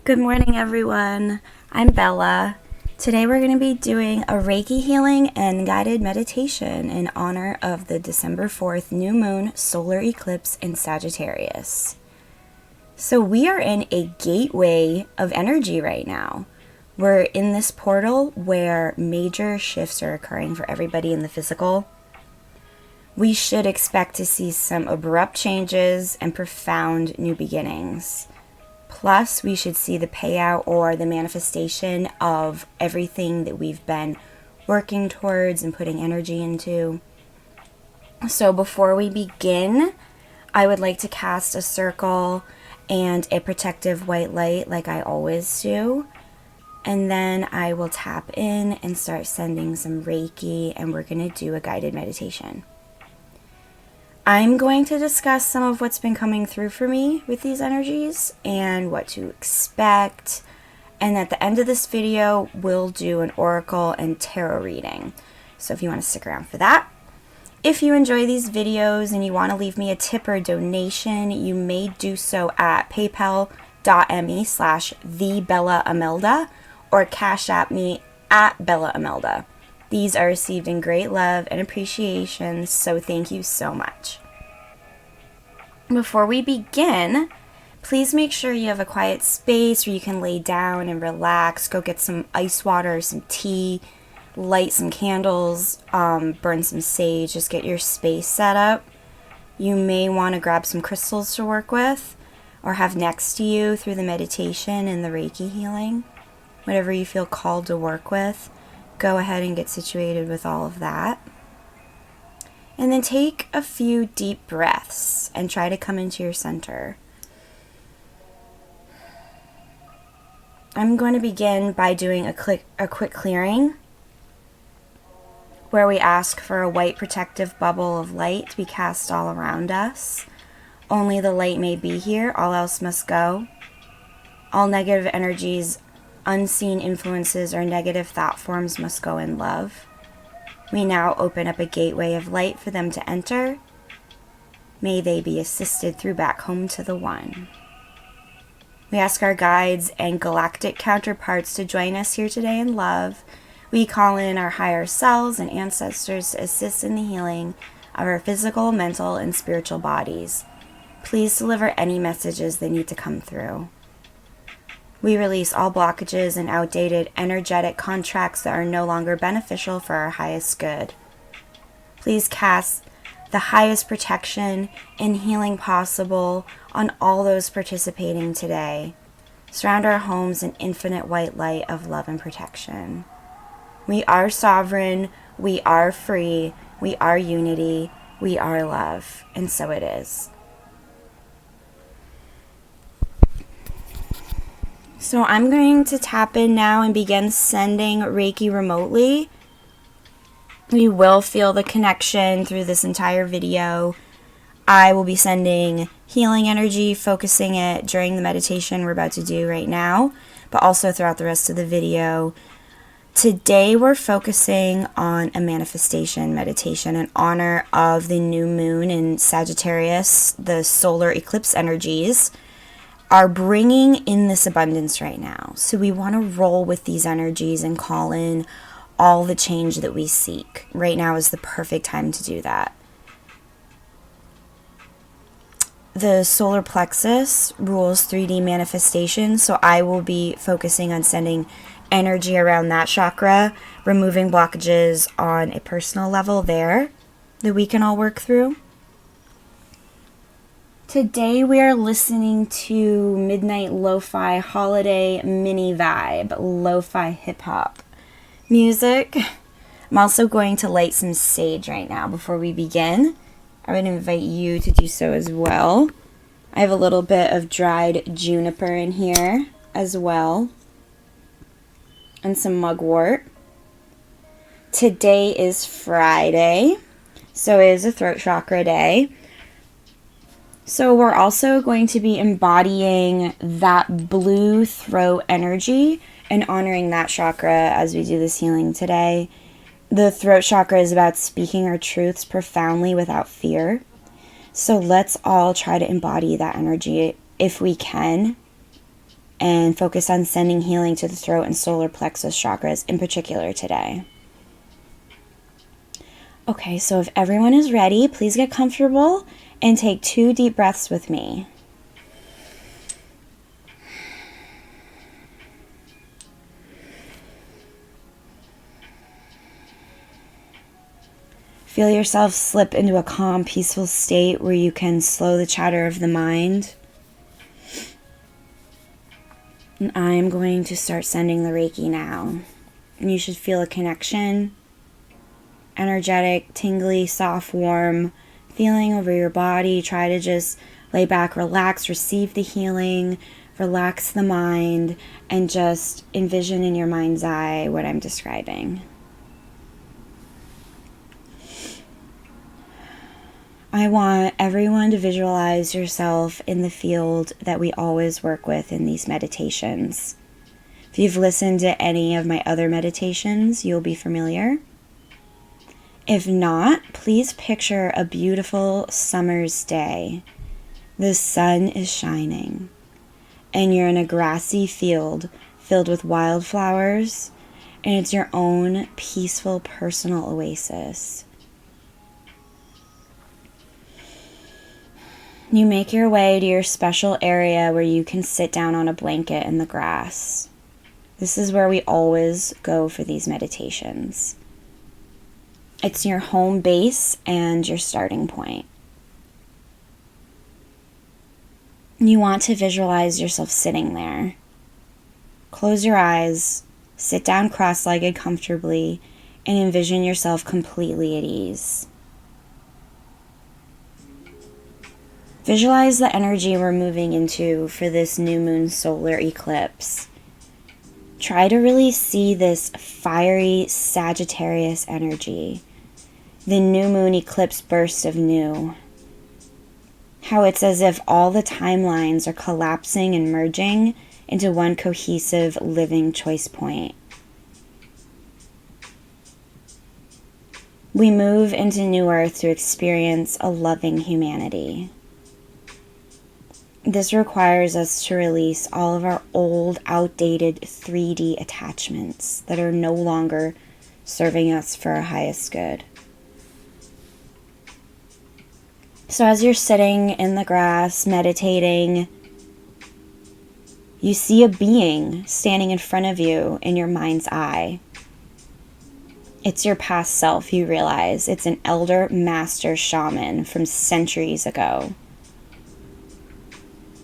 Good morning, everyone. I'm Bella. Today we're going to be doing a Reiki healing and guided meditation in honor of the December 4th new moon solar eclipse in Sagittarius. So we are in a gateway of energy right now. We're in this portal where major shifts are occurring for everybody in the physical. We should expect to see some abrupt changes and profound new beginnings. Plus, we should see the payout or the manifestation of everything that we've been working towards and putting energy into. So before we begin, I would like to cast a circle and a protective white light like I always do. And then I will tap in and start sending some Reiki, and we're going to do a guided meditation. I'm going to discuss some of what's been coming through for me with these energies and what to expect. And at the end of this video, we'll do an oracle and tarot reading. So if you want to stick around for that. If you enjoy these videos and you want to leave me a tip or donation, you may do so at paypal.me/TheBellaImelda or Cash App me at BellaImelda. These are received in great love and appreciation, so thank you so much. Before we begin, please make sure you have a quiet space where you can lay down and relax. Go get some ice water, some tea, light some candles, burn some sage. Just get your space set up. You may want to grab some crystals to work with or have next to you through the meditation and the Reiki healing. Whatever you feel called to work with. Go ahead and get situated with all of that. And then take a few deep breaths and try to come into your center. I'm going to begin by doing a quick clearing where we ask for a white protective bubble of light to be cast all around us. Only the light may be here, all else must go. All negative energies, unseen influences, or negative thought forms must go in love. We now open up a gateway of light for them to enter. May they be assisted through back home to the One. We ask our guides and galactic counterparts to join us here today in love. We call in our higher selves and ancestors to assist in the healing of our physical, mental, and spiritual bodies. Please deliver any messages that need to come through. We release all blockages and outdated energetic contracts that are no longer beneficial for our highest good. Please cast the highest protection and healing possible on all those participating today. Surround our homes in infinite white light of love and protection. We are sovereign, we are free, we are unity, we are love, and so it is. So I'm going to tap in now and begin sending Reiki remotely. You will feel the connection through this entire video. I will be sending healing energy, focusing it during the meditation we're about to do right now, but also throughout the rest of the video. Today we're focusing on a manifestation meditation in honor of the new moon in Sagittarius, the solar eclipse energies are bringing in this abundance right now. So we want to roll with these energies and call in all the change that we seek. Right now is the perfect time to do that. The solar plexus rules 3D manifestation, so I will be focusing on sending energy around that chakra, removing blockages on a personal level there that we can all work through. Today we are listening to Midnight Lo-Fi Holiday Mini Vibe, Lo-Fi Hip-Hop music. I'm also going to light some sage right now before we begin. I would invite you to do so as well. I have a little bit of dried juniper in here as well, and some mugwort. Today is Friday, so it is a throat chakra day. So we're also going to be embodying that blue throat energy and honoring that chakra as we do this healing today. The throat chakra is about speaking our truths profoundly without fear. So let's all try to embody that energy if we can and focus on sending healing to the throat and solar plexus chakras in particular today. Okay, so if everyone is ready, please get comfortable and take 2 deep breaths with me. Feel yourself slip into a calm, peaceful state where you can slow the chatter of the mind. And I'm going to start sending the Reiki now. And you should feel a connection, energetic, tingly, soft, warm feeling over your body. Try to just lay back, relax, receive the healing, relax the mind, and just envision in your mind's eye what I'm describing. I want everyone to visualize yourself in the field that we always work with in these meditations. If you've listened to any of my other meditations, you'll be familiar. If not, please picture a beautiful summer's day. The sun is shining, and you're in a grassy field filled with wildflowers, and it's your own peaceful personal oasis. You make your way to your special area where you can sit down on a blanket in the grass. This is where we always go for these meditations. It's your home base and your starting point. You want to visualize yourself sitting there. Close your eyes, sit down cross-legged comfortably, and envision yourself completely at ease. Visualize the energy we're moving into for this new moon solar eclipse. Try to really see this fiery Sagittarius energy, the new moon eclipse burst of new. How it's as if all the timelines are collapsing and merging into one cohesive living choice point. We move into New Earth to experience a loving humanity. This requires us to release all of our old, outdated 3D attachments that are no longer serving us for our highest good. So as you're sitting in the grass, meditating, you see a being standing in front of you in your mind's eye. It's your past self, you realize. It's an elder master shaman from centuries ago.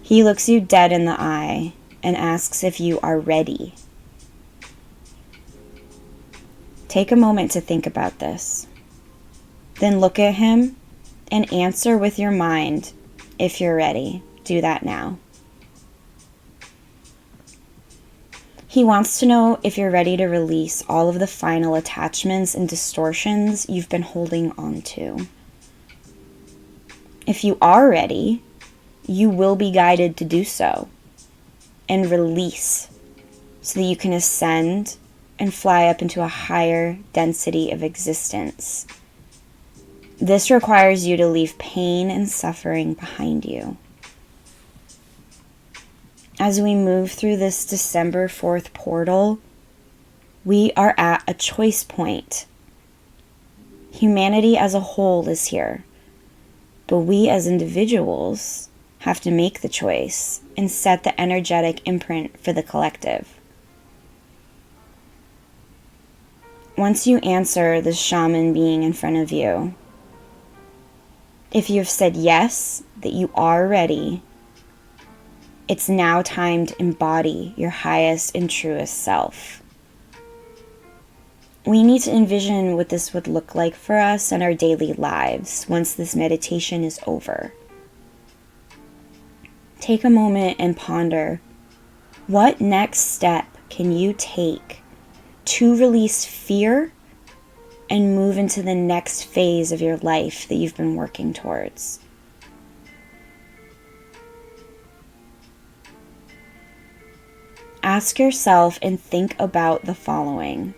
He looks you dead in the eye and asks if you are ready. Take a moment to think about this. Then look at him and answer with your mind if you're ready. Do that now. He wants to know if you're ready to release all of the final attachments and distortions you've been holding on to. If you are ready, you will be guided to do so and release so that you can ascend and fly up into a higher density of existence. This requires you to leave pain and suffering behind you. As we move through this December 4th portal, we are at a choice point. Humanity as a whole is here, but we as individuals have to make the choice and set the energetic imprint for the collective. Once you answer the shaman being in front of you, if you have said yes, that you are ready, it's now time to embody your highest and truest self. We need to envision what this would look like for us in our daily lives once this meditation is over. Take a moment and ponder, what next step can you take to release fear and move into the next phase of your life that you've been working towards? Ask yourself and think about the following.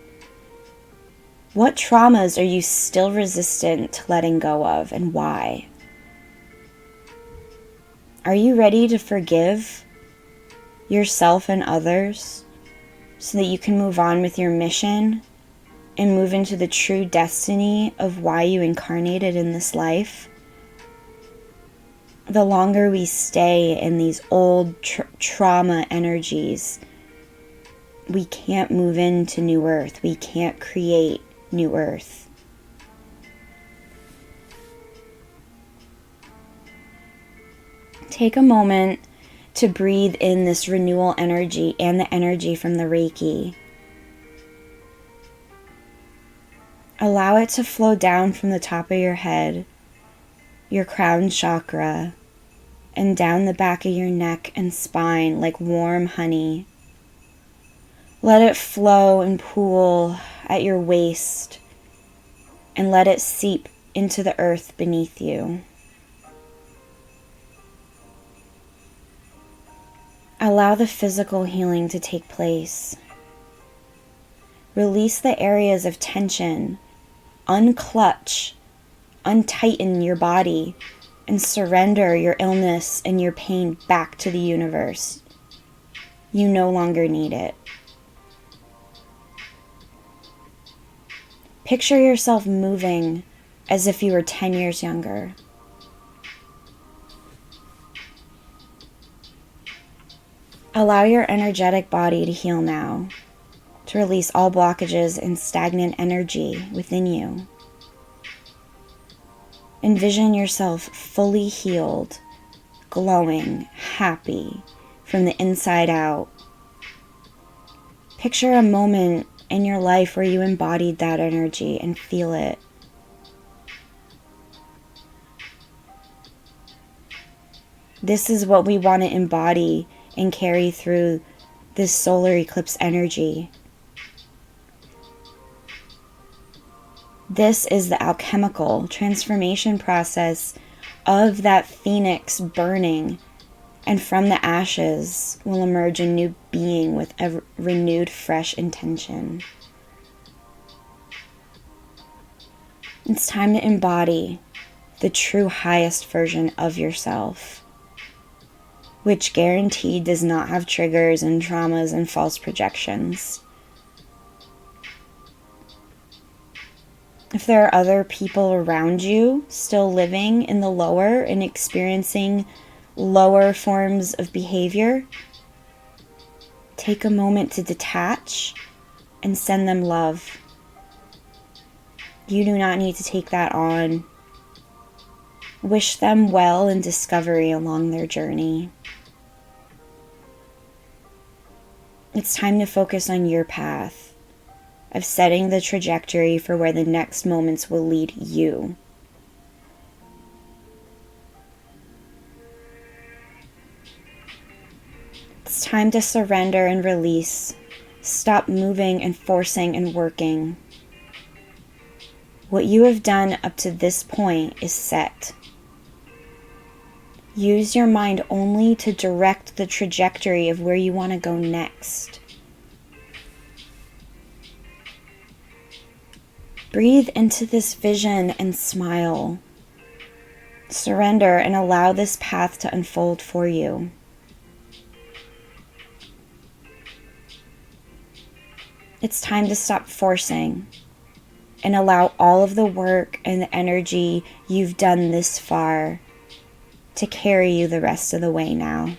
What traumas are you still resistant to letting go of, and why? Are you ready to forgive? yourself and others so that you can move on with your mission and move into the true destiny of why you incarnated in this life, the longer we stay in these old trauma energies, we can't move into New Earth. We can't create New Earth. Take a moment to breathe in this renewal energy and the energy from the Reiki. Allow it to flow down from the top of your head, your crown chakra, and down the back of your neck and spine like warm honey. Let it flow and pool at your waist, and let it seep into the earth beneath you. Allow the physical healing to take place. Release the areas of tension, unclutch, untighten your body, and surrender your illness and your pain back to the universe. You no longer need it. Picture yourself moving as if you were 10 years younger. Allow your energetic body to heal now, to release all blockages and stagnant energy within you. Envision yourself fully healed, glowing, happy from the inside out. Picture a moment in your life where you embodied that energy and feel it. This is what we want to embody and carry through this solar eclipse energy. This is the alchemical transformation process of that phoenix burning, and from the ashes will emerge a new being with a renewed, fresh intention. It's time to embody the true highest version of yourself, which guaranteed does not have triggers and traumas and false projections. If there are other people around you still living in the lower and experiencing lower forms of behavior, take a moment to detach and send them love. You do not need to take that on. Wish them well in discovery along their journey. It's time to focus on your path of setting the trajectory for where the next moments will lead you. It's time to surrender and release. Stop moving and forcing and working. What you have done up to this point is set. Use your mind only to direct the trajectory of where you want to go next. Breathe into this vision and smile. Surrender and allow this path to unfold for you. It's time to stop forcing and allow all of the work and the energy you've done this far to carry you the rest of the way now.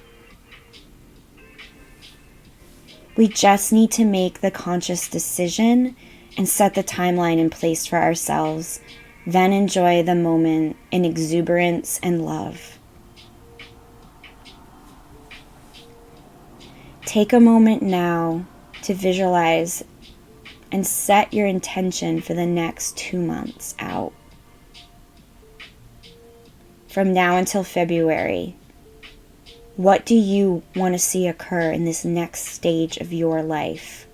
We just need to make the conscious decision and set the timeline in place for ourselves, then enjoy the moment in exuberance and love. Take a moment now to visualize and set your intention for the next 2 months out. From now until February, what do you want to see occur in this next stage of your life?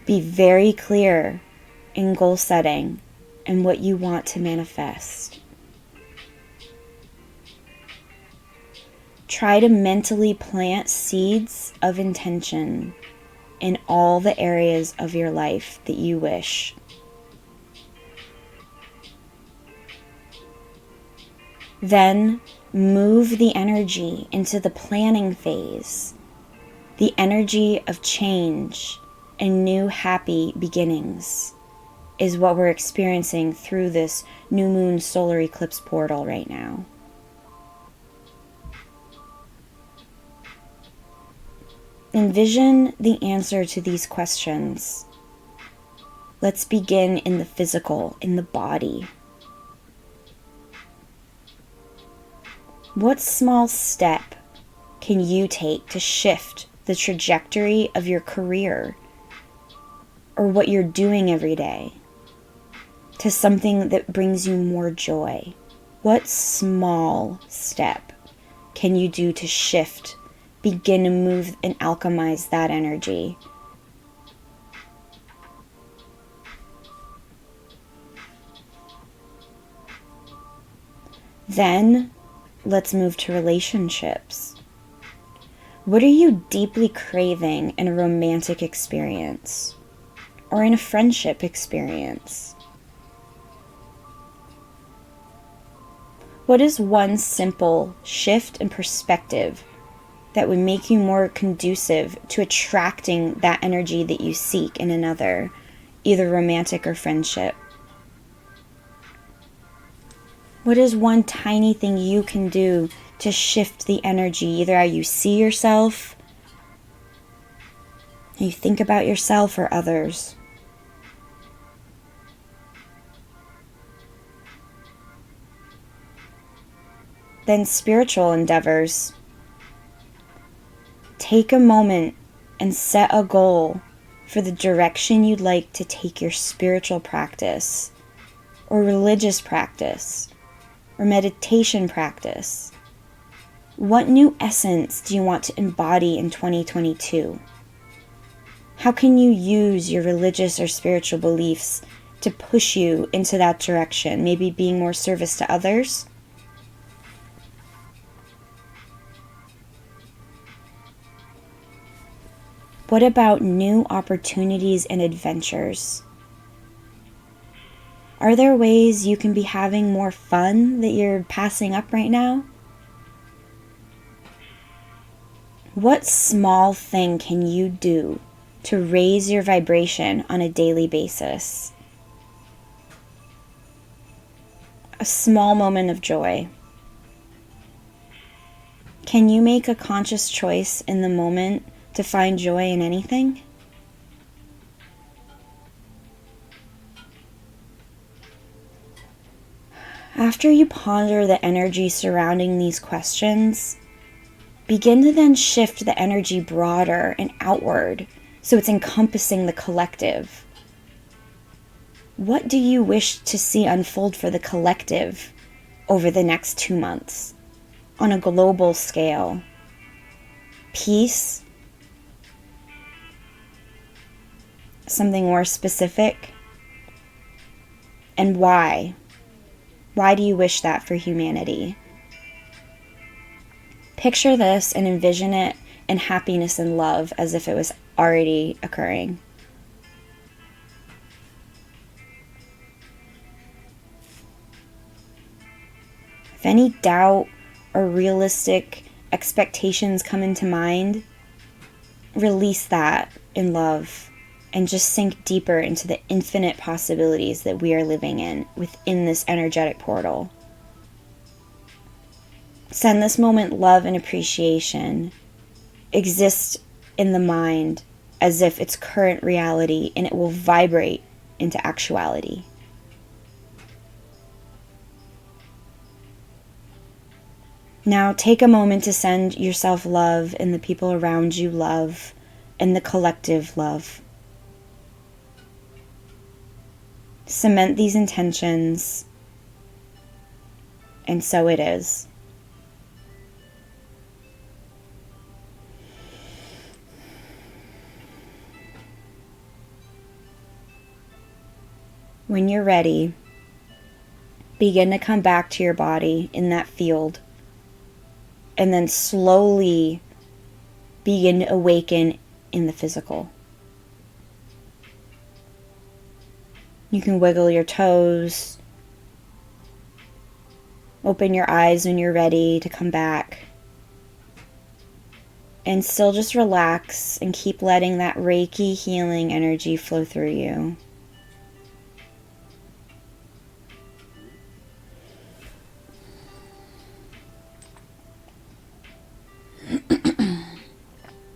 Be very clear in goal setting and what you want to manifest. Try to mentally plant seeds of intention in all the areas of your life that you wish. Then move the energy into the planning phase, the energy of change and new happy beginnings is what we're experiencing through this new moon solar eclipse portal right now. Envision the answer to these questions. Let's begin in the physical, in the body. What small step can you take to shift the trajectory of your career or what you're doing every day to something that brings you more joy? What small step can you do to shift, begin to move and alchemize that energy? Then let's move to relationships. What are you deeply craving in a romantic experience or in a friendship experience? What is one simple shift in perspective that would make you more conducive to attracting that energy that you seek in another, either romantic or friendship? What is one tiny thing you can do to shift the energy, either how you see yourself, how you think about yourself or others? Then spiritual endeavors. Take a moment and set a goal for the direction you'd like to take your spiritual practice, or religious practice, or meditation practice. What new essence do you want to embody in 2022? How can you use your religious or spiritual beliefs to push you into that direction? Maybe being more service to others? What about new opportunities and adventures? Are there ways you can be having more fun that you're passing up right now? What small thing can you do to raise your vibration on a daily basis? A small moment of joy. Can you make a conscious choice in the moment to find joy in anything? After you ponder the energy surrounding these questions, begin to then shift the energy broader and outward so it's encompassing the collective. What do you wish to see unfold for the collective over the next 2 months on a global scale? Peace? Something more specific? And why? Why do you wish that for humanity? Picture this and envision it in happiness and love as if it was already occurring. If any doubt or realistic expectations come into mind, release that in love and just sink deeper into the infinite possibilities that we are living in within this energetic portal. Send this moment love and appreciation. Exist in the mind as if it's current reality, and it will vibrate into actuality. Now take a moment to send yourself love and the people around you love and the collective love. Cement these intentions, and so it is. When you're ready, begin to come back to your body in that field, and then slowly begin to awaken in the physical. You can wiggle your toes. Open your eyes when you're ready to come back. And still just relax and keep letting that Reiki healing energy flow through you.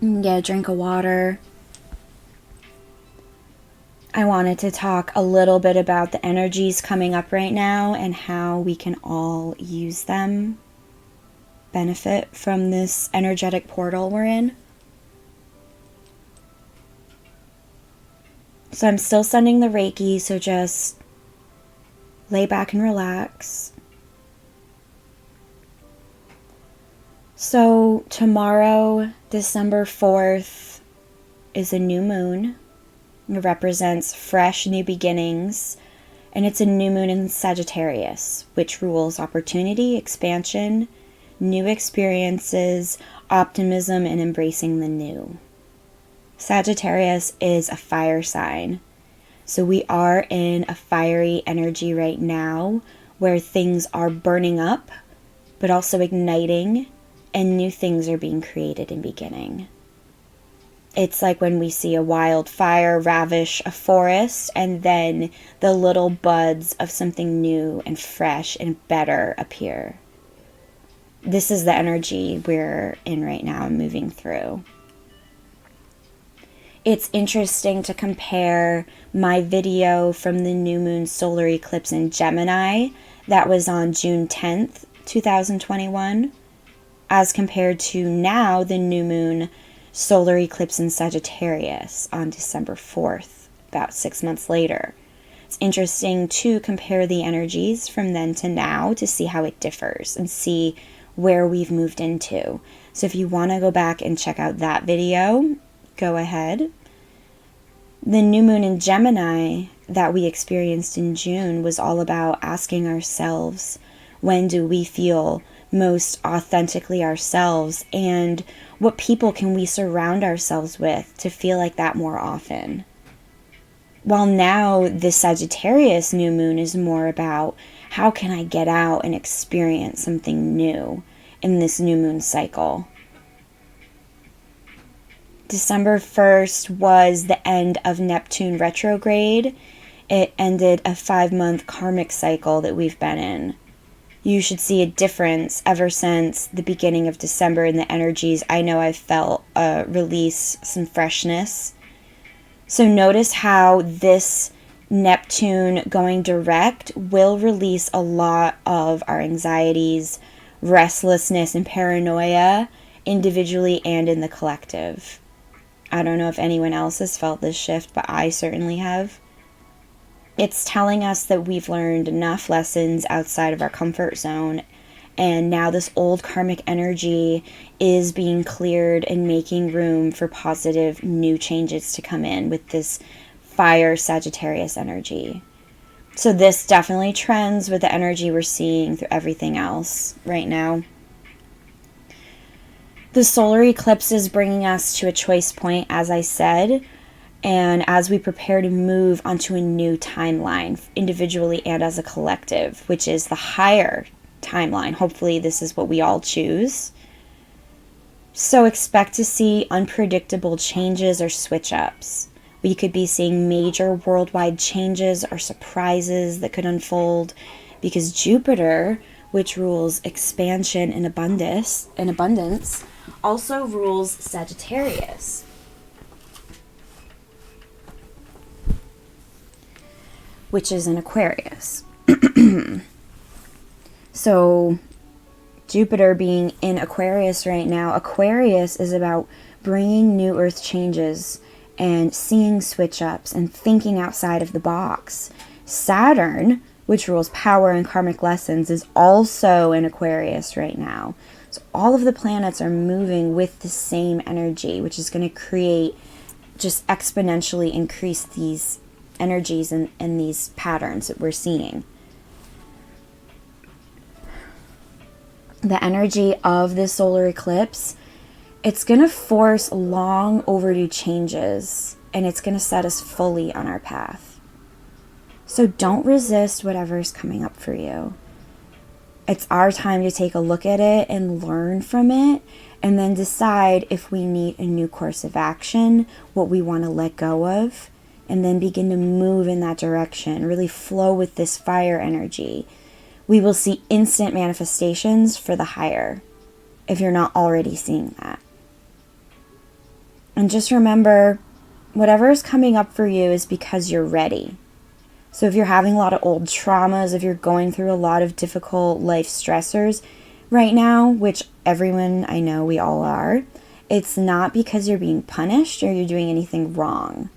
Get a drink of water. I wanted to talk a little bit about the energies coming up right now and how we can all use them, benefit from this energetic portal we're in. So I'm still sending the Reiki, so just lay back and relax. So tomorrow, December 4th, is a new moon. It represents fresh new beginnings, and it's a new moon in Sagittarius, which rules opportunity, expansion, new experiences, optimism, and embracing the new. Sagittarius is a fire sign, so we are in a fiery energy right now where things are burning up, but also igniting, and new things are being created and beginning. It's like when we see a wildfire ravish a forest and then the little buds of something new and fresh and better appear. This is the energy we're in right now and moving through. It's interesting to compare my video from the new moon solar eclipse in Gemini that was on June 10th, 2021, as compared to now the new moon solar eclipse in Sagittarius on December 4th, about 6 months later. It's interesting to compare the energies from then to now to see how it differs and see where we've moved into. So if you want to go back and check out that video, go ahead. The new moon in Gemini that we experienced in June was all about asking ourselves, when do we feel most authentically ourselves, and what people can we surround ourselves with to feel like that more often? While now the Sagittarius new moon is more about how can I get out and experience something new in this new moon cycle. December 1st was the end of Neptune retrograde. It ended a 5-month karmic cycle that we've been in. You should see a difference ever since the beginning of December in the energies. I know I've felt a release, some freshness. So notice how this Neptune going direct will release a lot of our anxieties, restlessness, and paranoia individually and in the collective. I don't know if anyone else has felt this shift, but I certainly have. It's telling us that we've learned enough lessons outside of our comfort zone, and now this old karmic energy is being cleared and making room for positive new changes to come in with this fire Sagittarius energy. So this definitely trends with the energy we're seeing through everything else right now. The solar eclipse is bringing us to a choice point, as I said, and as we prepare to move onto a new timeline, individually and as a collective, which is the higher timeline. Hopefully this is what we all choose. So expect to see unpredictable changes or switch-ups. We could be seeing major worldwide changes or surprises that could unfold because Jupiter, which rules expansion and abundance, also rules Sagittarius. Which is an Aquarius. So Jupiter being in Aquarius right now, Aquarius is about bringing new earth changes and seeing switch ups and thinking outside of the box. Saturn, which rules power and karmic lessons, is also in Aquarius right now. So all of the planets are moving with the same energy, which is going to create, just exponentially increase these energies and these patterns that we're seeing. The energy of this solar eclipse, it's going to force long overdue changes, and it's going to set us fully on our path. So don't resist whatever's coming up for you. It's our time to take a look at it and learn from it, and then decide if we need a new course of action, what we want to let go of, and then begin to move in that direction, really flow with this fire energy. We will see instant manifestations for the higher, if you're not already seeing that. And just remember, whatever is coming up for you is because you're ready. So if you're having a lot of old traumas, if you're going through a lot of difficult life stressors right now, which everyone I know, we all are, it's not because you're being punished or you're doing anything wrong.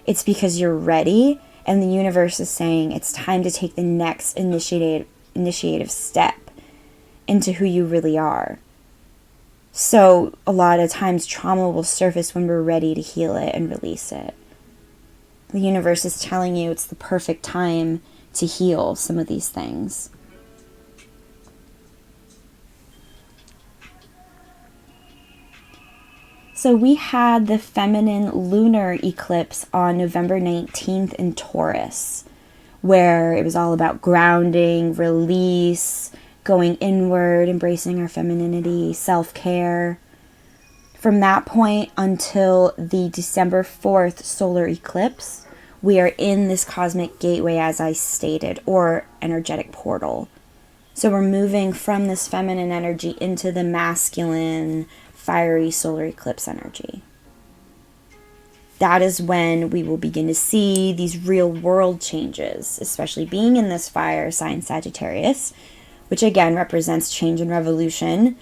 It's because you're ready, and the universe is saying it's time to take the next initiative step into who you really are. So a lot of times trauma will surface when we're ready to heal it and release it. The universe is telling you it's the perfect time to heal some of these things. So we had the feminine lunar eclipse on November 19th in Taurus, where it was all about grounding, release, going inward, embracing our femininity, self-care. From that point until the December 4th solar eclipse, we are in this cosmic gateway, as I stated, or energetic portal. So we're moving from this feminine energy into the masculine, fiery solar eclipse energy. That is when we will begin to see these real world changes, especially being in this fire sign Sagittarius, which again represents change and revolution.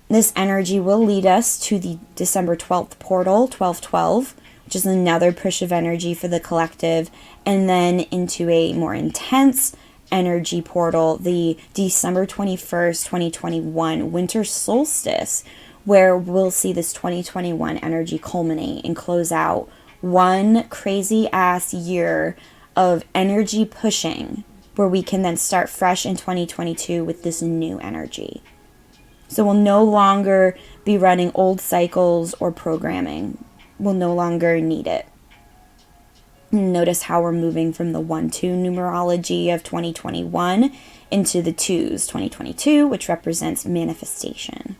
This energy will lead us to the December 12th portal, 1212, which is another push of energy for the collective, and then into a more intense energy portal, the December 21st, 2021 winter solstice, where we'll see this 2021 energy culminate and close out one crazy ass year of energy pushing, where we can then start fresh in 2022 with this new energy. So we'll no longer be running old cycles or programming. We'll no longer need it. Notice how we're moving from the 1-2 numerology of 2021 into the 2s, 2022, which represents manifestation.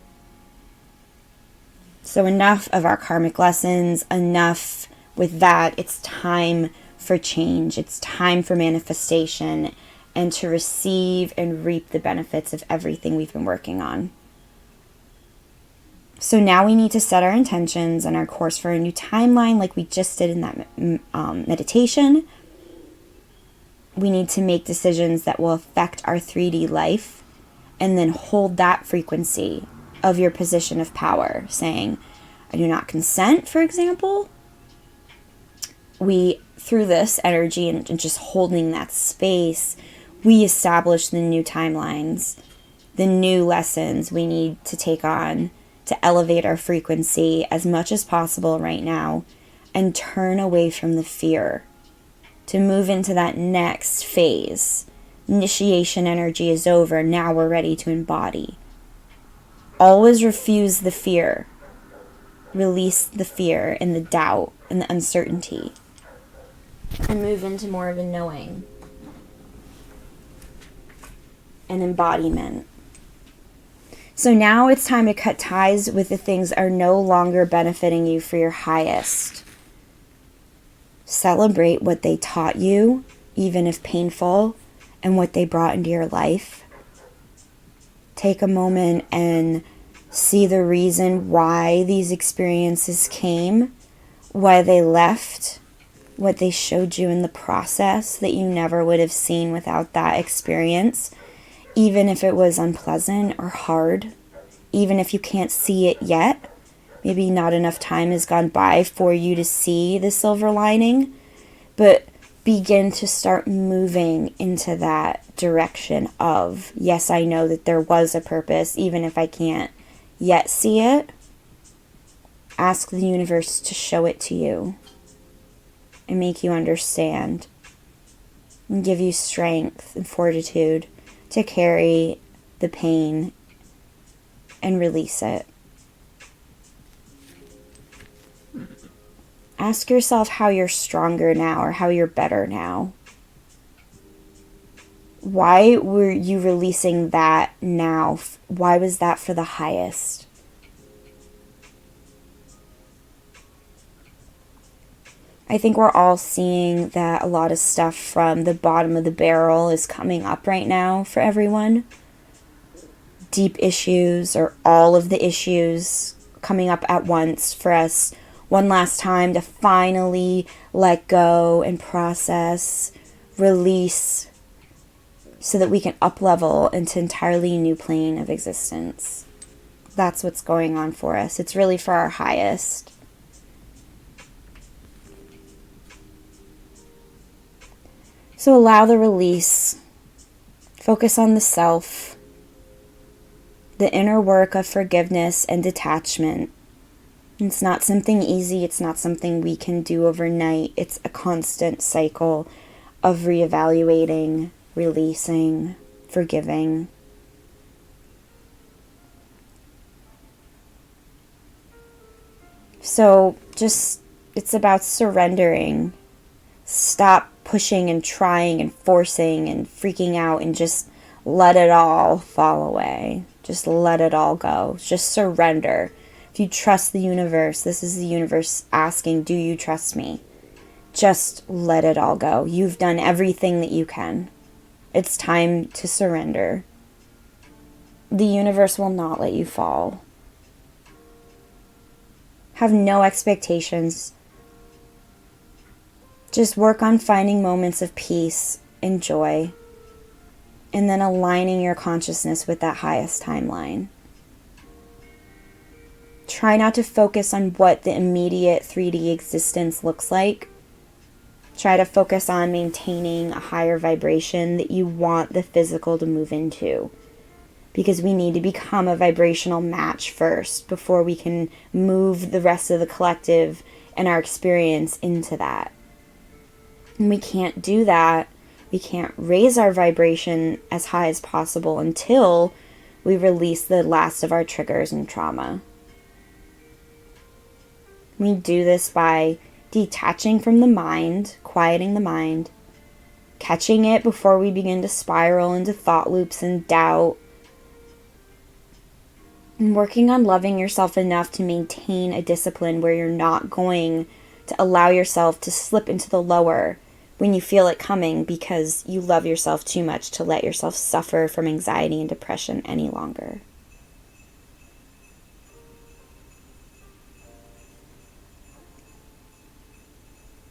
So enough of our karmic lessons, enough with that. It's time for change. It's time for manifestation and to receive and reap the benefits of everything we've been working on. So now we need to set our intentions and our course for a new timeline like we just did in that meditation. We need to make decisions that will affect our 3D life and then hold that frequency of your position of power, saying, I do not consent, for example. We, through this energy and just holding that space, we establish the new timelines, the new lessons we need to take on to elevate our frequency as much as possible right now and turn away from the fear to move into that next phase. Initiation energy is over. Now we're ready to embody. Always refuse the fear. Release the fear and the doubt and the uncertainty and move into more of a knowing, an embodiment. So now it's time to cut ties with the things that are no longer benefiting you for your highest. Celebrate what they taught you, even if painful, and what they brought into your life. Take a moment and see the reason why these experiences came, why they left, what they showed you in the process that you never would have seen without that experience. Even if it was unpleasant or hard, even if you can't see it yet, maybe not enough time has gone by for you to see the silver lining, but begin to start moving into that direction of, yes, I know that there was a purpose, even if I can't yet see it. Ask the universe to show it to you and make you understand and give you strength and fortitude to carry the pain and release it. Ask yourself how you're stronger now or how you're better now. Why were you releasing that now? Why was that for the highest? I think we're all seeing that a lot of stuff from the bottom of the barrel is coming up right now for everyone. Deep issues, or all of the issues coming up at once for us one last time to finally let go and process, release, so that we can up-level into an entirely new plane of existence. That's what's going on for us. It's really for our highest. So allow the release. Focus on the self. The inner work of forgiveness and detachment. It's not something easy. It's not something we can do overnight. It's a constant cycle of reevaluating, releasing, forgiving. So it's about surrendering. Stop pushing and trying and forcing and freaking out, and just let it all fall away. Just let it all go. Just surrender. If you trust the universe, this is the universe asking, do you trust me? Just let it all go. You've done everything that you can. It's time to surrender. The universe will not let you fall. Have no expectations. Just work on finding moments of peace and joy, and then aligning your consciousness with that highest timeline. Try not to focus on what the immediate 3D existence looks like. Try to focus on maintaining a higher vibration that you want the physical to move into. Because we need to become a vibrational match first before we can move the rest of the collective and our experience into that. And we can't do that. We can't raise our vibration as high as possible until we release the last of our triggers and trauma. We do this by detaching from the mind, quieting the mind, catching it before we begin to spiral into thought loops and doubt, and working on loving yourself enough to maintain a discipline where you're not going to allow yourself to slip into the lower when you feel it coming, because you love yourself too much to let yourself suffer from anxiety and depression any longer.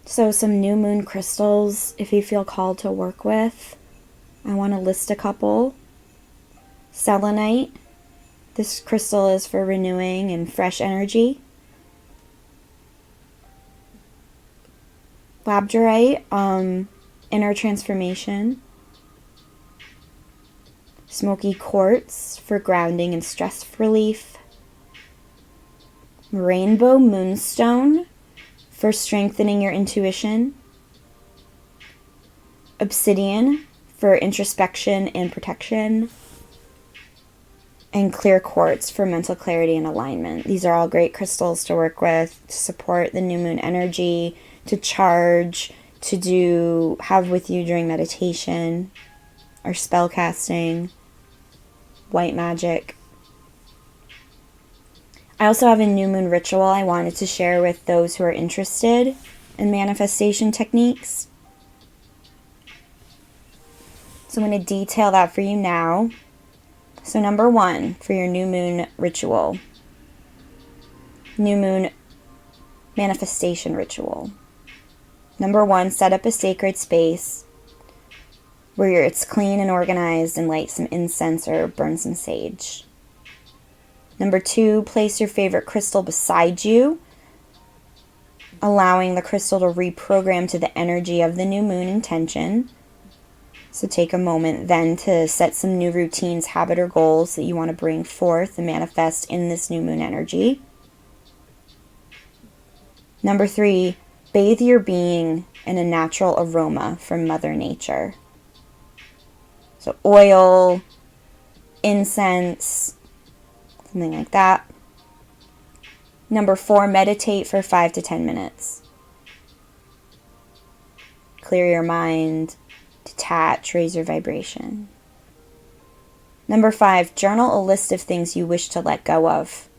So some new moon crystals, if you feel called to work with. I want to list a couple. Selenite. This crystal is for renewing and fresh energy. Labradorite, inner transformation. Smoky quartz for grounding and stress relief. Rainbow moonstone for strengthening your intuition. Obsidian for introspection and protection. And clear quartz for mental clarity and alignment. These are all great crystals to work with, to support the new moon energy, to charge, to have with you during meditation or spell casting, white magic. I also have a new moon ritual I wanted to share with those who are interested in manifestation techniques. So I'm going to detail that for you now. So number 1, for your new moon ritual, new moon manifestation ritual. Number 1, set up a sacred space where it's clean and organized, and light some incense or burn some sage. Number 2, place your favorite crystal beside you, allowing the crystal to reprogram to the energy of the new moon intention. So take a moment then to set some new routines, habit, or goals that you want to bring forth and manifest in this new moon energy. Number 3, bathe your being in a natural aroma from Mother Nature. So oil, incense, something like that. Number 4, meditate for 5 to 10 minutes. Clear your mind, detach, raise your vibration. Number 5, journal a list of things you wish to let go of.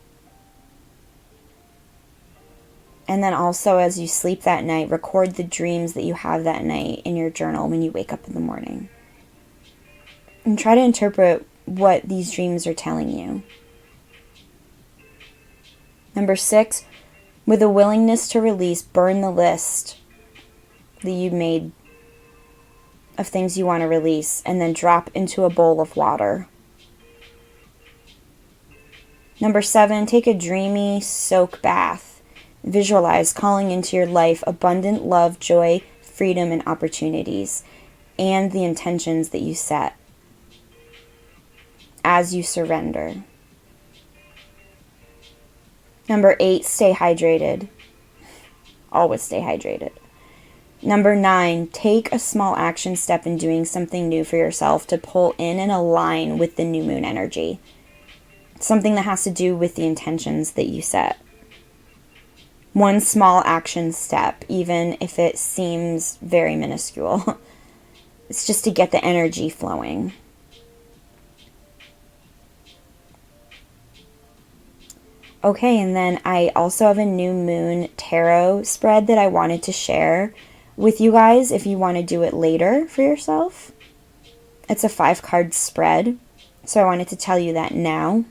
And then also, as you sleep that night, record the dreams that you have that night in your journal when you wake up in the morning. And try to interpret what these dreams are telling you. Number 6, with a willingness to release, burn the list that you made of things you want to release, and then drop into a bowl of water. Number 7, take a dreamy soak bath. Visualize calling into your life abundant love, joy, freedom, and opportunities, and the intentions that you set as you surrender. Number 8, stay hydrated. Always stay hydrated. Number 9, take a small action step in doing something new for yourself to pull in and align with the new moon energy. Something that has to do with the intentions that you set. One small action step, even if it seems very minuscule. It's just to get the energy flowing. Okay, and then I also have a new moon tarot spread that I wanted to share with you guys if you want to do it later for yourself. It's a 5-card spread, so I wanted to tell you that now.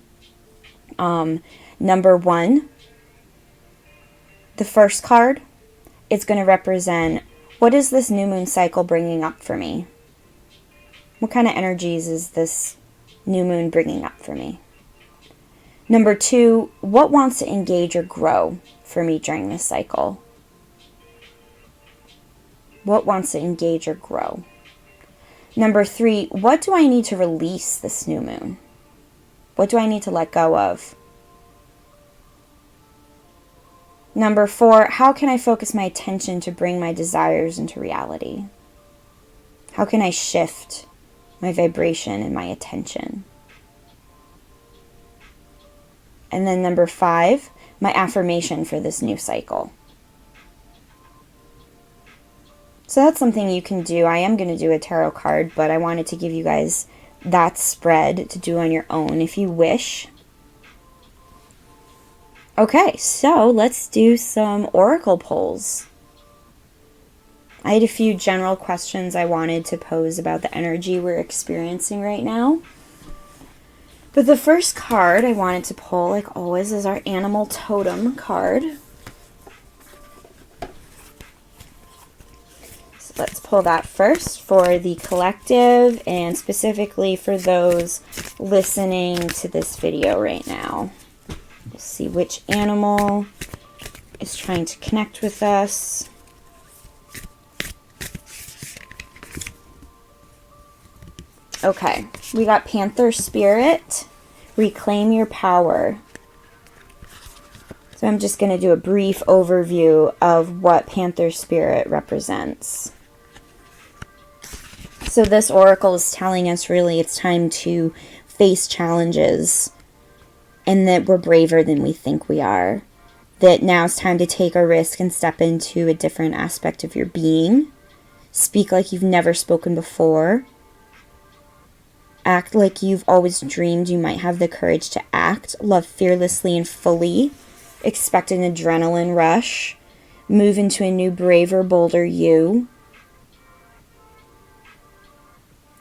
Number 1, the first card is going to represent, what is this new moon cycle bringing up for me? What kind of energies is this new moon bringing up for me? Number 2, what wants to engage or grow for me during this cycle? What wants to engage or grow? Number 3, what do I need to release this new moon? What do I need to let go of? Number 4, how can I focus my attention to bring my desires into reality? How can I shift my vibration and my attention? And then number 5, my affirmation for this new cycle. So that's something you can do. I am going to do a tarot card, but I wanted to give you guys that spread to do on your own if you wish. Okay, so let's do some oracle polls. I had a few general questions I wanted to pose about the energy we're experiencing right now. But the first card I wanted to pull, like always, is our animal totem card. So let's pull that first for the collective and specifically for those listening to this video right now. We'll see which animal is trying to connect with us. Okay, we got Panther Spirit, reclaim your power. So I'm just going to do a brief overview of what Panther Spirit represents. So this oracle is telling us really it's time to face challenges and that we're braver than we think we are. That now it's time to take a risk and step into a different aspect of your being. Speak like you've never spoken before. Act like you've always dreamed you might have the courage to act. Love fearlessly and fully. Expect an adrenaline rush. Move into a new, braver, bolder you.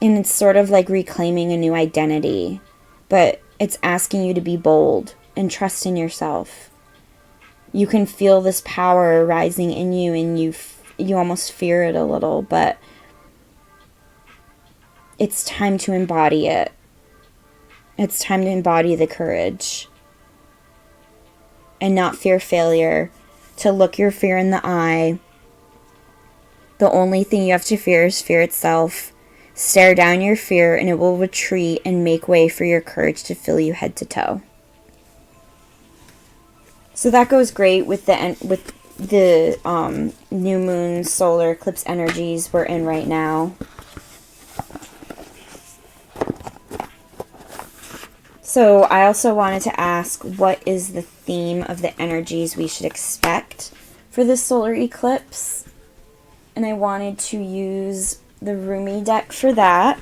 And it's sort of like reclaiming a new identity. But it's asking you to be bold and trust in yourself. You can feel this power rising in you and you almost fear it a little, but it's time to embody it. It's time to embody the courage and not fear failure, to look your fear in the eye. The only thing you have to fear is fear itself. Stare down your fear and it will retreat and make way for your courage to fill you head to toe. So that goes great with the new moon solar eclipse energies we're in right now. So I also wanted to ask, what is the theme of the energies we should expect for this solar eclipse? And I wanted to use the Rumi deck for that.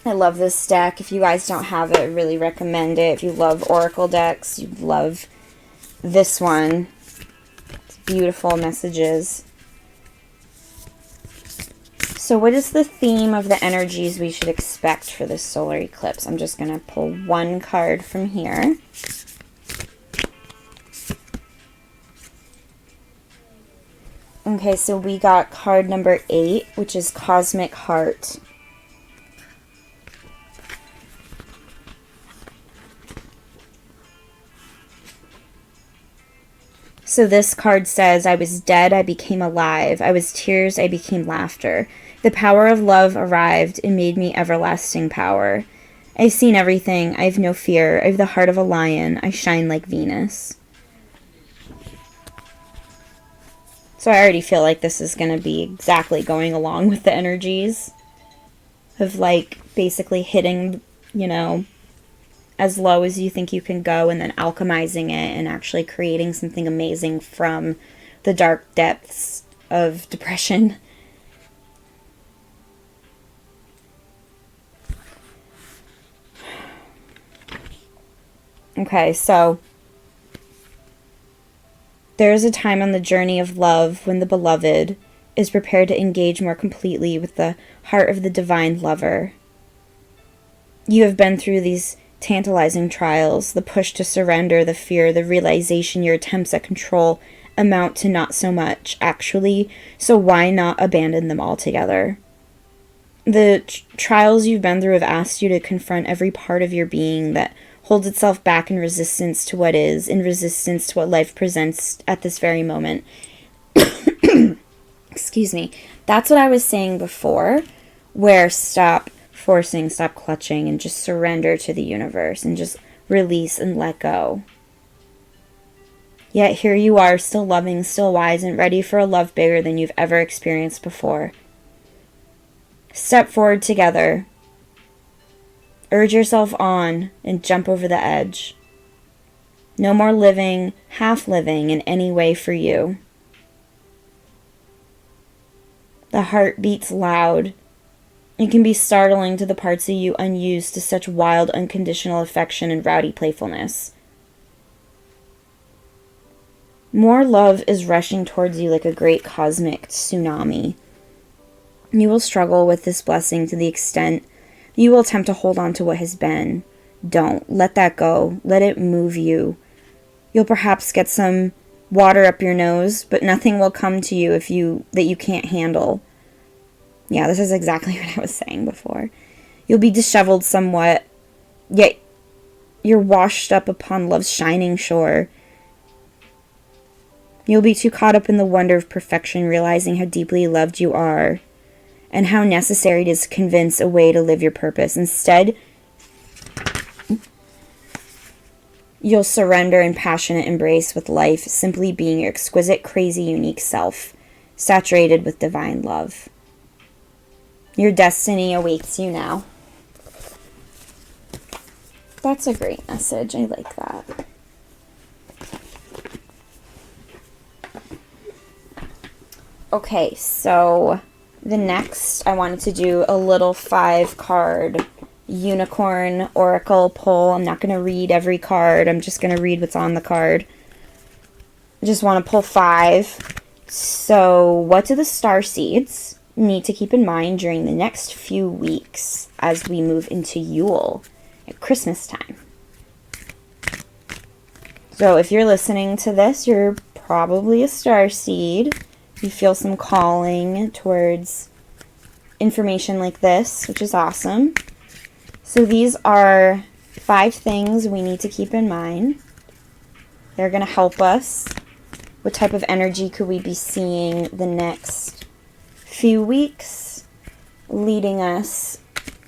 I love this deck. If you guys don't have it, I really recommend it. If you love Oracle decks, you'd love this one. It's beautiful messages. So what is the theme of the energies we should expect for this solar eclipse? I'm just going to pull one card from here. Okay, so we got card number 8, which is Cosmic Heart. So this card says, I was dead, I became alive. I was tears, I became laughter. The power of love arrived and made me everlasting power. I've seen everything, I have no fear. I have the heart of a lion, I shine like Venus. So I already feel like this is going to be exactly going along with the energies of like basically hitting, you know, as low as you think you can go and then alchemizing it and actually creating something amazing from the dark depths of depression. Okay, so there is a time on the journey of love when the beloved is prepared to engage more completely with the heart of the divine lover. You have been through these tantalizing trials, the push to surrender, the fear, the realization your attempts at control amount to not so much, actually, so why not abandon them altogether? The trials you've been through have asked you to confront every part of your being that holds itself back in resistance to what is, in resistance to what life presents at this very moment. Excuse me. That's what I was saying before, where stop forcing, stop clutching, and just surrender to the universe and just release and let go. Yet here you are, still loving, still wise, and ready for a love bigger than you've ever experienced before. Step forward together. Urge yourself on and jump over the edge. No more living, half living in any way for you. The heart beats loud. It can be startling to the parts of you unused to such wild, unconditional affection and rowdy playfulness. More love is rushing towards you like a great cosmic tsunami. You will struggle with this blessing to the extent you will attempt to hold on to what has been. Don't. Let that go. Let it move you. You'll perhaps get some water up your nose, but nothing will come to you that you can't handle. Yeah, this is exactly what I was saying before. You'll be disheveled somewhat, yet you're washed up upon love's shining shore. You'll be too caught up in the wonder of perfection, realizing how deeply loved you are, and how necessary it is to convince a way to live your purpose. Instead, you'll surrender in passionate embrace with life, simply being your exquisite, crazy, unique self, saturated with divine love. Your destiny awaits you now. That's a great message. I like that. Okay, so the next I wanted to do a little 5-card unicorn oracle pull. I'm not going to read every card. I'm just going to read what's on the card. I just want to pull 5. So what do the star seeds need to keep in mind during the next few weeks as we move into Yule at Christmas time? So if you're listening to this, you're probably a star seed. You feel some calling towards information like this, which is awesome. So these are 5 things we need to keep in mind. They're going to help us. What type of energy could we be seeing the next few weeks leading us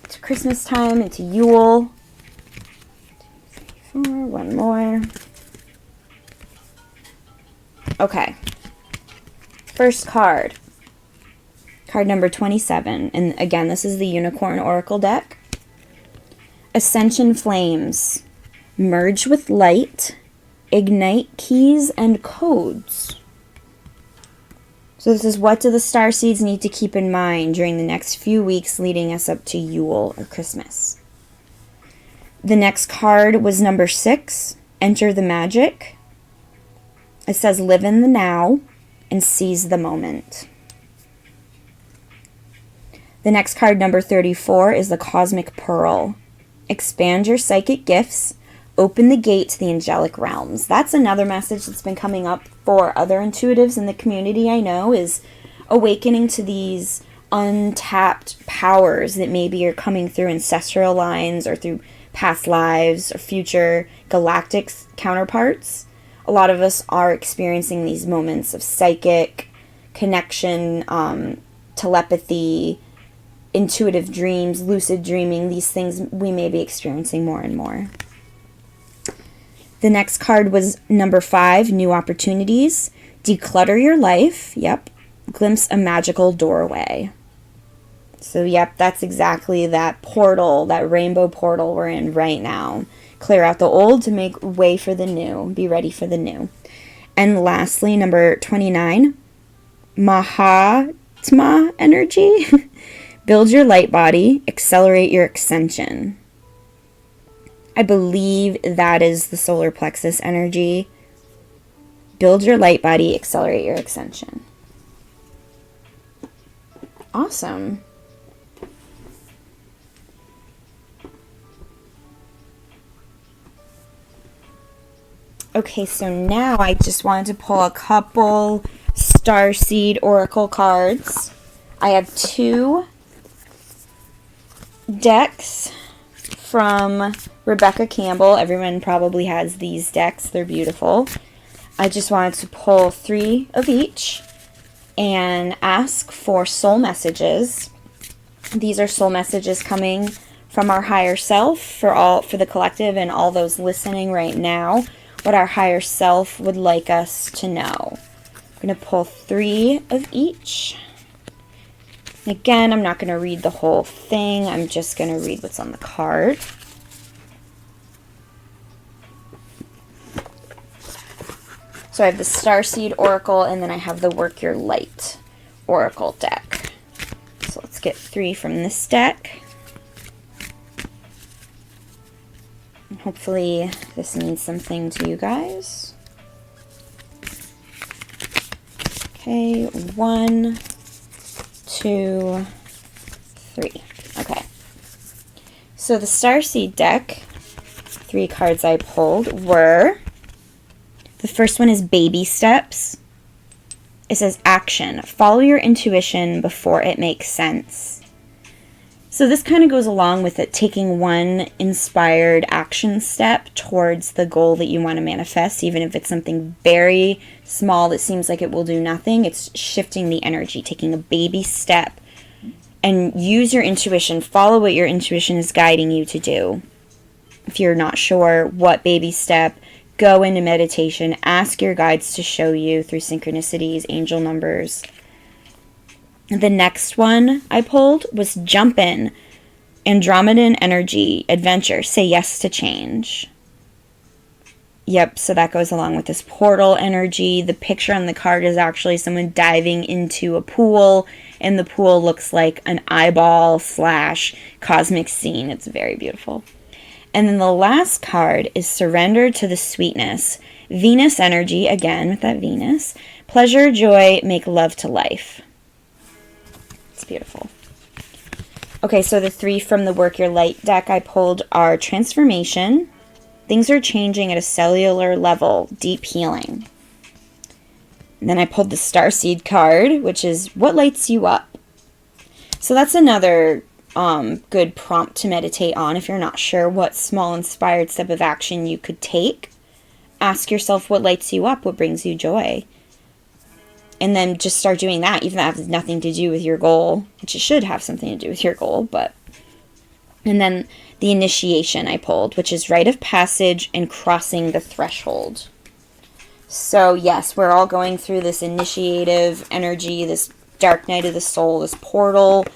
to Christmas time and to Yule? 2, 3, 4, one more. Okay. First card. Card number 27. And again, this is the Unicorn Oracle deck. Ascension Flames. Merge with light. Ignite keys and codes. So this is, what do the star seeds need to keep in mind during the next few weeks leading us up to Yule or Christmas? The next card was number 6, Enter the Magic. It says, live in the now and seize the moment. The next card, number 34, is the Cosmic Pearl. Expand your psychic gifts. Open the gate to the angelic realms. That's another message that's been coming up for other intuitives in the community, I know, is awakening to these untapped powers that maybe are coming through ancestral lines or through past lives or future galactic counterparts. A lot of us are experiencing these moments of psychic connection, telepathy, intuitive dreams, lucid dreaming. These things we may be experiencing more and more. The next card was number 5, New Opportunities. Declutter your life. Yep. Glimpse a magical doorway. So, yep, that's exactly that portal, that rainbow portal we're in right now. Clear out the old to make way for the new. Be ready for the new. And lastly, number 29, Mahatma energy. Build your light body. Accelerate your ascension. I believe that is the solar plexus energy. Build your light body, accelerate your ascension. Awesome. Okay, so now I just wanted to pull a couple Starseed Oracle cards. I have 2 decks from Rebecca Campbell. Everyone probably has these decks. They're beautiful. I just wanted to pull 3 of each and ask for soul messages. These are soul messages coming from our higher self for the collective and all those listening right now, what our higher self would like us to know. I'm going to pull 3 of each. Again, I'm not going to read the whole thing. I'm just going to read what's on the card. So I have the Starseed Oracle, and then I have the Work Your Light Oracle deck. So let's get 3 from this deck. And hopefully this means something to you guys. Okay, 1, 2, 3. Okay. So the Starseed deck, 3 cards I pulled were, the first one is Baby Steps. It says action. Follow your intuition before it makes sense. So this kind of goes along with it, taking one inspired action step towards the goal that you want to manifest, even if it's something very small that seems like it will do nothing. It's shifting the energy, taking a baby step, and use your intuition. Follow what your intuition is guiding you to do. If you're not sure what baby step, go into meditation. Ask your guides to show you through synchronicities, angel numbers. The next one I pulled was Jump In. Andromedan energy, adventure, say yes to change. Yep, so that goes along with this portal energy. The picture on the card is actually someone diving into a pool, and the pool looks like an eyeball / cosmic scene. It's very beautiful. And then the last card is Surrender to the Sweetness. Venus energy, again with that Venus. Pleasure, joy, make love to life. It's beautiful. Okay, so the 3 from the Work Your Light deck I pulled are Transformation. Things are changing at a cellular level. Deep healing. And then I pulled the Starseed card, which is What Lights You Up. So that's another good prompt to meditate on if you're not sure what small inspired step of action you could take. Ask yourself what lights you up, what brings you joy. And then just start doing that, even if that has nothing to do with your goal, which it should have something to do with your goal, but. And then the initiation I pulled, which is rite of passage and crossing the threshold. So yes, we're all going through this initiative energy, this dark night of the soul, this portal,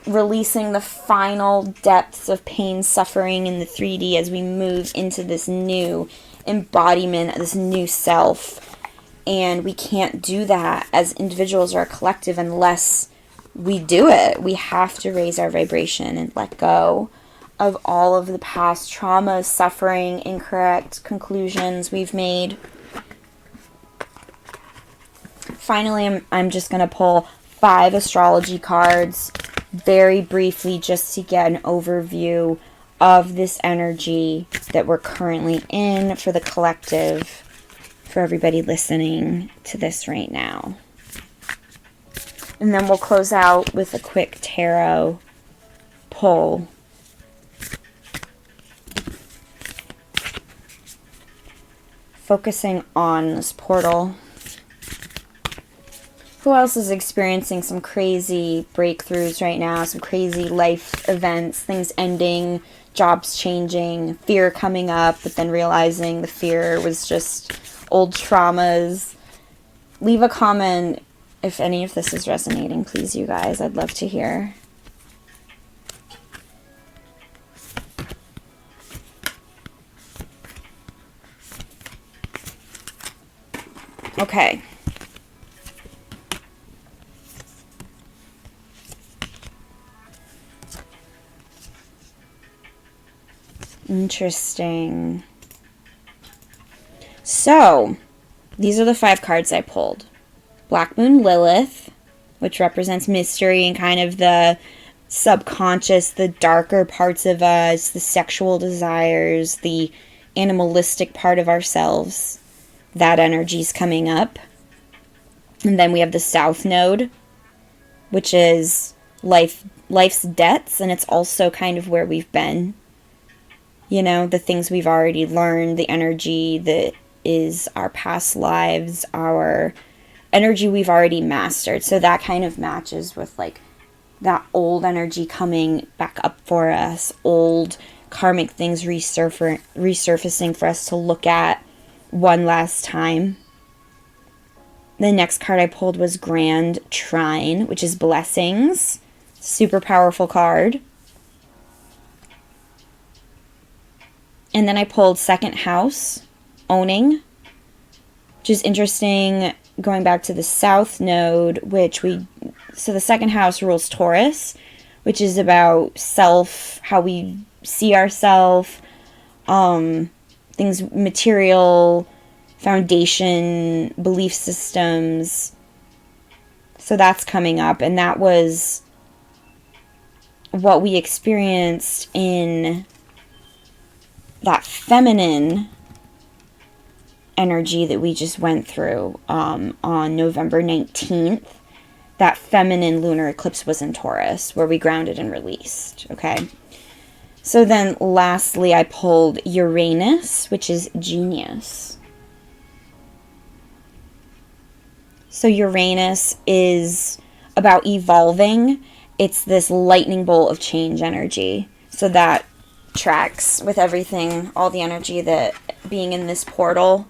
releasing the final depths of pain, suffering in the 3D as we move into this new embodiment, this new self. And we can't do that as individuals or a collective unless we do it. We have to raise our vibration and let go of all of the past traumas, suffering, incorrect conclusions we've made. Finally, I'm just going to pull 5 astrology cards very briefly just to get an overview of this energy that we're currently in for the collective, for everybody listening to this right now. And then we'll close out with a quick tarot pull. Focusing on this portal. Who else is experiencing some crazy breakthroughs right now? Some crazy life events, things ending, jobs changing, fear coming up, but then realizing the fear was just old traumas. Leave a comment if any of this is resonating, please, you guys. I'd love to hear. Okay. Interesting. So, these are the 5 cards I pulled. Black Moon Lilith, which represents mystery and kind of the subconscious, the darker parts of us, the sexual desires, the animalistic part of ourselves. That energy's coming up. And then we have the South Node, which is life's debts, and it's also kind of where we've been. You know, the things we've already learned, the energy that is our past lives, our energy we've already mastered. So that kind of matches with like that old energy coming back up for us, old karmic things resurfacing for us to look at one last time. The next card I pulled was Grand Trine, which is blessings. Super powerful card. And then I pulled Second House, owning, which is interesting, going back to the South Node, so the second house rules Taurus, which is about self, how we see ourselves, things, material, foundation, belief systems. So that's coming up, and that was what we experienced in that feminine energy that we just went through on November 19th. That feminine lunar eclipse was in Taurus, where we grounded and released, okay? So then lastly, I pulled Uranus, which is genius. So Uranus is about evolving. It's this lightning bolt of change energy. So that tracks with everything, all the energy that being in this portal.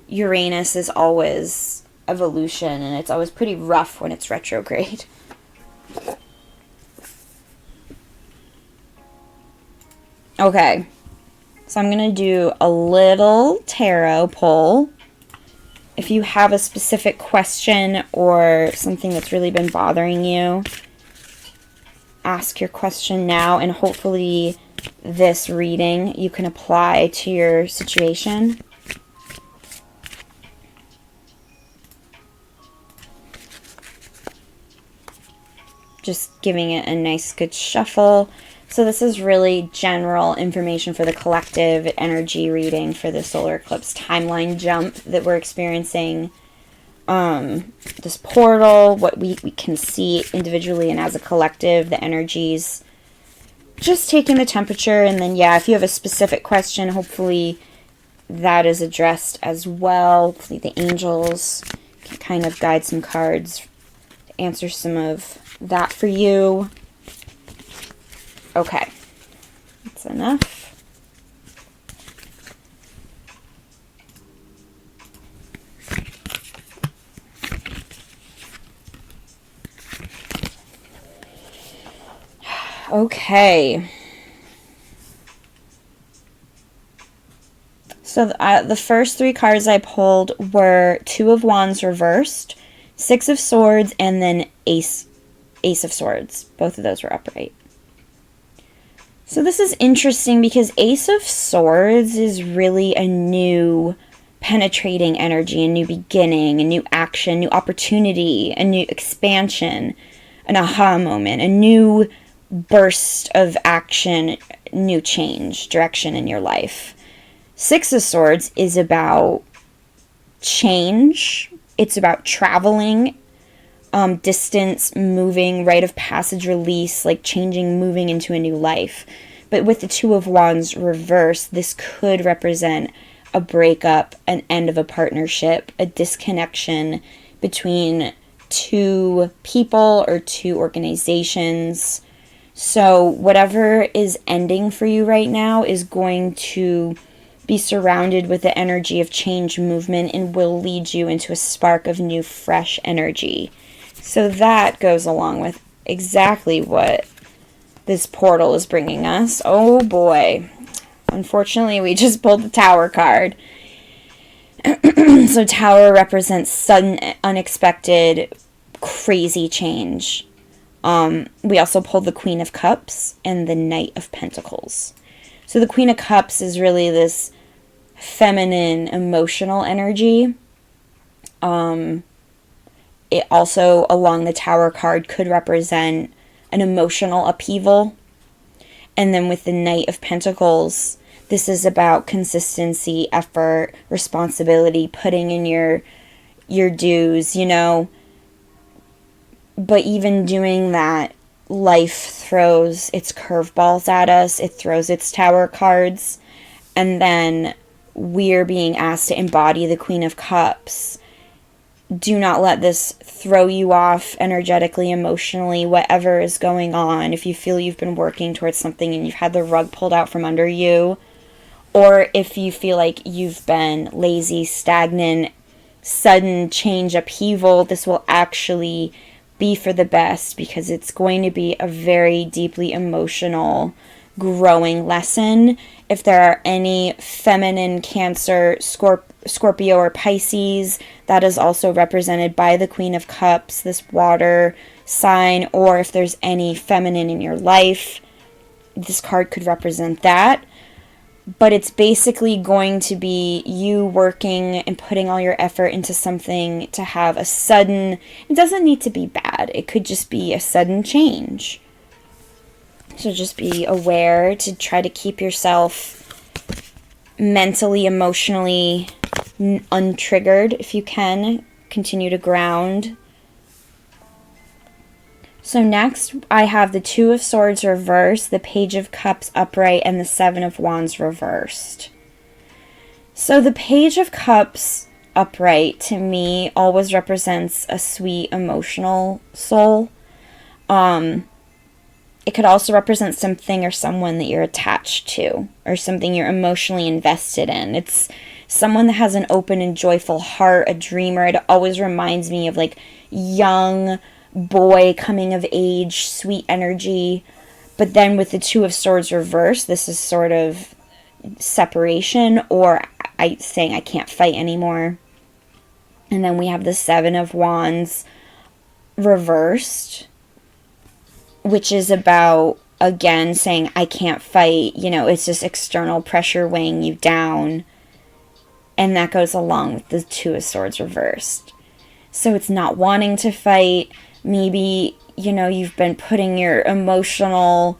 Uranus is always evolution, and it's always pretty rough when it's retrograde. Okay, so I'm going to do a little tarot pull. If you have a specific question or something that's really been bothering you, ask your question now, and hopefully this reading you can apply to your situation. Just giving it a nice good shuffle. So this is really general information for the collective energy reading for the solar eclipse timeline jump that we're experiencing. This portal, what we can see individually and as a collective, the energies. Just taking the temperature, and then, yeah, if you have a specific question, hopefully that is addressed as well. Hopefully the angels can kind of guide some cards to answer some of that for you. Okay, that's enough. Okay. So the first 3 cards I pulled were Two of Wands reversed, Six of Swords, and then Ace of Swords. Both of those were upright. So this is interesting because Ace of Swords is really a new penetrating energy, a new beginning, a new action, new opportunity, a new expansion, an aha moment, a new burst of action, new change, direction in your life. Six of Swords is about change. It's about traveling, distance, moving, rite of passage, release, like changing, moving into a new life. But with the Two of Wands reversed, this could represent a breakup, an end of a partnership, a disconnection between 2 people or 2 organizations. So whatever is ending for you right now is going to be surrounded with the energy of change, movement, and will lead you into a spark of new, fresh energy. So that goes along with exactly what this portal is bringing us. Oh boy. Unfortunately, we just pulled the Tower card. So Tower represents sudden, unexpected, crazy change. We also pulled the Queen of Cups and the Knight of Pentacles. So the Queen of Cups is really this feminine, emotional energy. It also, along the Tower card, could represent an emotional upheaval. And then with the Knight of Pentacles, this is about consistency, effort, responsibility, putting in your dues, you know. But even doing that, life throws its curveballs at us. It throws its Tower cards. And then we're being asked to embody the Queen of Cups. Do not let this throw you off energetically, emotionally, whatever is going on. If you feel you've been working towards something and you've had the rug pulled out from under you, or if you feel like you've been lazy, stagnant, sudden change, upheaval, this will actually be for the best, because it's going to be a very deeply emotional, growing lesson. If there are any feminine Cancer, Scorpio, or Pisces, that is also represented by the Queen of Cups, this water sign. Or if there's any feminine in your life, this card could represent that. But it's basically going to be you working and putting all your effort into something to have a sudden, it doesn't need to be bad, it could just be a sudden change. So just be aware to try to keep yourself mentally, emotionally untriggered if you can. Continue to ground. So next I have the Two of Swords reversed, the Page of Cups upright, and the Seven of Wands reversed. So the Page of Cups upright to me always represents a sweet emotional soul. It could also represent something or someone that you're attached to, or something you're emotionally invested in. It's someone that has an open and joyful heart, a dreamer. It always reminds me of like young boy coming of age, sweet energy. But then with the Two of Swords reversed, this is sort of separation, or saying I can't fight anymore. And then we have the Seven of Wands reversed, which is about, again, saying I can't fight. You know, it's just external pressure weighing you down. And that goes along with the Two of Swords reversed. So it's not wanting to fight. Maybe, you know, you've been putting your emotional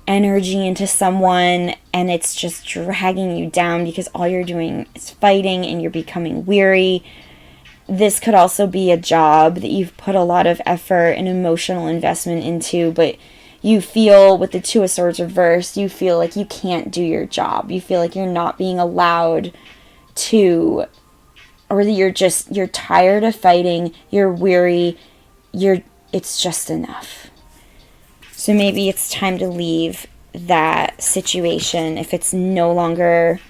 energy into someone and it's just dragging you down because all you're doing is fighting and you're becoming weary. This could also be a job that you've put a lot of effort and emotional investment into, but you feel with the Two of Swords reversed, you feel like you can't do your job. You feel like you're not being allowed to, or you're tired of fighting, you're weary, it's just enough. So maybe it's time to leave that situation if it's no longer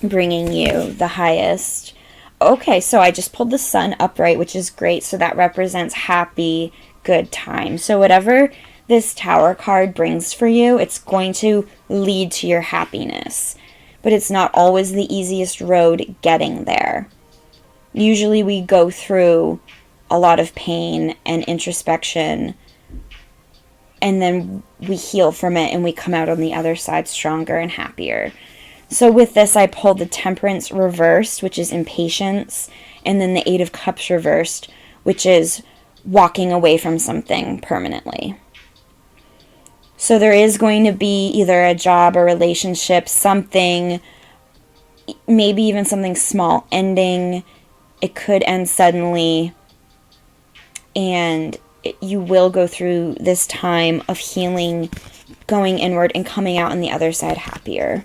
bringing you the highest. Okay, so I just pulled the Sun upright, which is great. So that represents happy, good time. So whatever this Tower card brings for you, it's going to lead to your happiness. but it's not always the easiest road getting there. Usually we go through a lot of pain and introspection, and then we heal from it and we come out on the other side stronger and happier. So with this, I pulled the Temperance reversed, which is impatience, and then the Eight of Cups reversed, which is walking away from something permanently. So there is going to be either a job or relationship, something, maybe even something small ending. It could end suddenly, and you will go through this time of healing, going inward and coming out on the other side happier.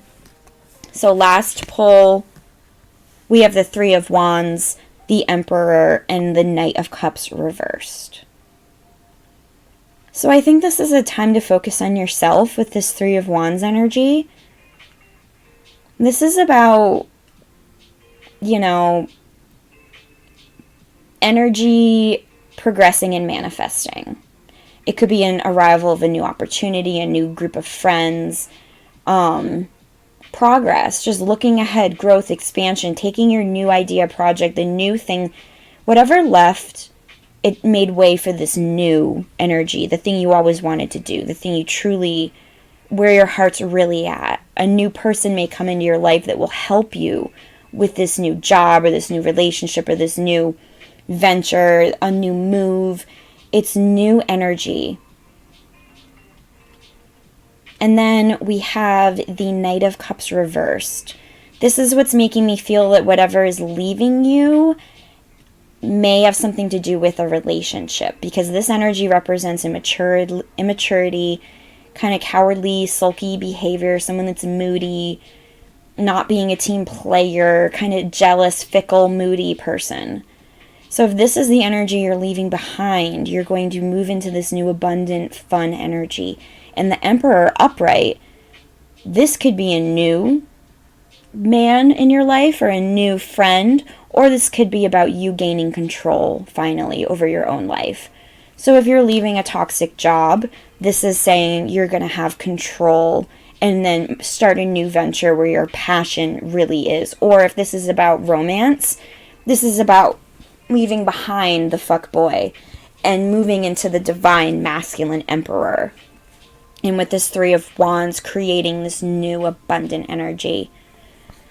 So last pull, we have the Three of Wands, the Emperor, and the Knight of Cups reversed. So I think this is a time to focus on yourself with this Three of Wands energy. This is about, energy progressing and manifesting. It could be an arrival of a new opportunity, a new group of friends, progress, just looking ahead, growth, expansion, taking your new idea, project, the new thing, whatever left, it made way for this new energy, the thing you always wanted to do, the thing you truly, where your heart's really at. A new person may come into your life that will help you with this new job or this new relationship or this new venture, a new move. It's new energy. And then we have the Knight of Cups reversed. This is what's making me feel that whatever is leaving you may have something to do with a relationship, because this energy represents immaturity, kind of cowardly, sulky behavior, someone that's moody, not being a team player, kind of jealous, fickle, moody person. So if this is the energy you're leaving behind, you're going to move into this new abundant, fun energy. And the Emperor upright, this could be a new man in your life or a new friend, or this could be about you gaining control finally over your own life. So if you're leaving a toxic job, this is saying you're going to have control and then start a new venture where your passion really is. Or if this is about romance, this is about leaving behind the fuckboy and moving into the divine masculine Emperor. And with this Three of Wands, creating this new abundant energy.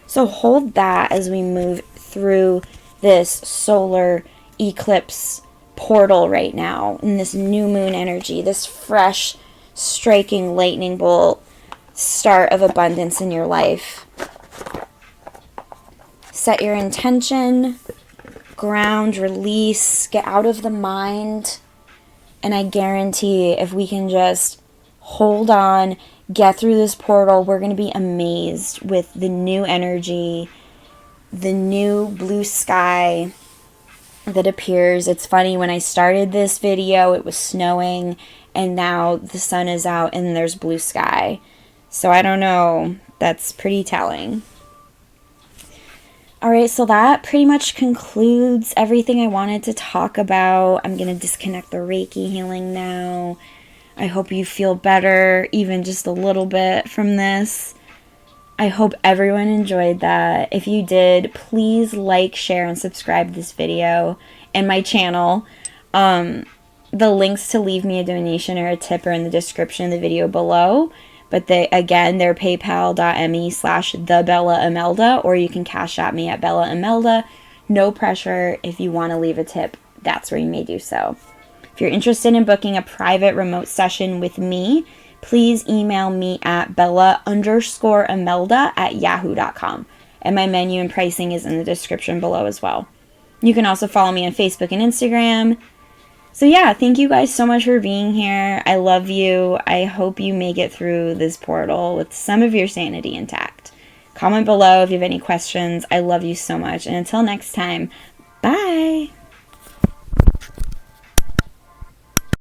So hold that as we move through this solar eclipse portal right now, in this new moon energy, this fresh, striking lightning bolt start of abundance in your life. Set your intention, ground, release, get out of the mind, and I guarantee if we can just hold on, get through this portal, we're going to be amazed with the new energy, the new blue sky that appears. It's funny, when I started this video, it was snowing, and now the sun is out and there's blue sky. So I don't know, that's pretty telling. Alright, so that pretty much concludes everything I wanted to talk about. I'm going to disconnect the Reiki healing now. I hope you feel better, even just a little bit from this. I hope everyone enjoyed that. If you did, please like, share, and subscribe to this video and my channel. The links to leave me a donation or a tip are in the description of the video below. But they're paypal.me/thebellaimelda, or you can cash at me at BellaImelda. No pressure. If you want to leave a tip, that's where you may do so. If you're interested in booking a private remote session with me, please email me at bella_imelda@yahoo.com. And my menu and pricing is in the description below as well. You can also follow me on Facebook and Instagram. So yeah, thank you guys so much for being here. I love you. I hope you make it through this portal with some of your sanity intact. Comment below if you have any questions. I love you so much. And until next time, bye!